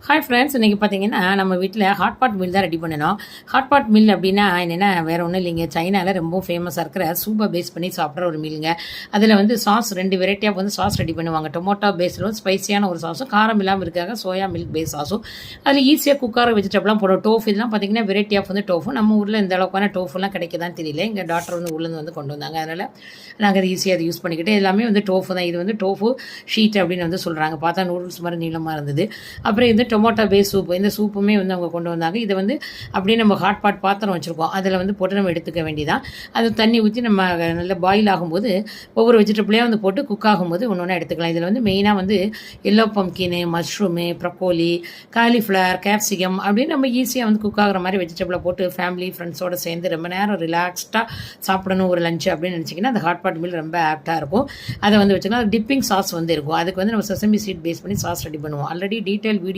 Hi friends, இன்றைக்கி பார்த்தீங்கன்னா நம்ம வீட்டில் ஹாட் பாட் மீல் தான் ரெடி பண்ணணும். ஹாட் பாட் மீல் அப்படின்னா என்னென்னா வேறு ஒன்றும் இல்லைங்க, சைனாவில் ரொம்ப ஃபேமஸாக இருக்கிற சூப்பை பேஸ் பண்ணி சாப்பிட்ற ஒரு மீலுங்க. அதில் வந்து சாஸ் 2 வெரைட்டியாக வந்து சாஸ் ரெடி பண்ணுவாங்க. டொமேட்டோ பேஸில் ஸ்பைசியான ஒரு சாஸும், காரம் இல்லாமல் இருக்காங்க சோயா மில்க் பேஸ் சாஸும். அதில் ஈஸியாக குக்கார வெஜிடபிளாம் போடும். டோஃபு இதெல்லாம் பார்த்தீங்கன்னா வெரைட்டி ஆஃப் வந்து டோஃபு. நம்ம ஊரில் இந்த அளவுக்கான டோஃபுலாம் கிடைக்குதான்னு தெரியல. எங்கள் டாக்டர் வந்து ஊர்லேருந்து வந்து கொண்டு வந்தாங்க. அதனால் நாங்கள் அதை ஈஸியாக அதை யூஸ் பண்ணிக்கிட்டு எல்லாமே வந்து டோஃபு தான். இது வந்து டோஃபு ஷீட் அப்படின்னு வந்து சொல்கிறாங்க. பார்த்தா நூடுல்ஸ் மாதிரி நீளமாக இருந்தது. அப்புறம் இது டொமேட்டோ பேஸ் சூப்பு. இந்த சூப்புமே வந்து அவங்க கொண்டு வந்தாங்க. இதை வந்து அப்படியே நம்ம ஹாட் பாட் பாத்திரம் வச்சுருக்கோம், அதில் வந்து போட்டு நம்ம எடுத்துக்க வேண்டியதான். அது தண்ணி ஊற்றி நம்ம நல்லா பாயில் ஆகும்போது ஒவ்வொரு வெஜிடபிளையாக வந்து போட்டு குக் ஆகும்போது ஒன்று ஒன்றா எடுத்துக்கலாம். இதில் வந்து மெயினாக வந்து எல்லோ பம்கின்னு, மஷ்ரூமு, ப்ரக்கோலி, காலிஃப்ளவர், கேப்சிகம் அப்படின்னு நம்ம ஈஸியாக வந்து குக் ஆகிற மாதிரி வெஜிடபிளை போட்டு ஃபேமிலி ஃப்ரெண்ட்ஸோடு சேர்ந்து ரொம்ப நேரம் ரிலாக்ஸ்டாக சாப்பிடணும் ஒரு லஞ்ச் அப்படின்னு நினச்சிங்கன்னா அந்த ஹாட் பாட் மீல் ரொம்ப ஆப்டாக இருக்கும். அதை வந்து வச்சுக்கலாம். டிப்பிங் சாஸ் வந்து இருக்கும். அதுக்கு வந்து நம்ம செசமி சீட் பேஸ் பண்ணி சாஸ் ரெடி பண்ணுவோம். Already detail video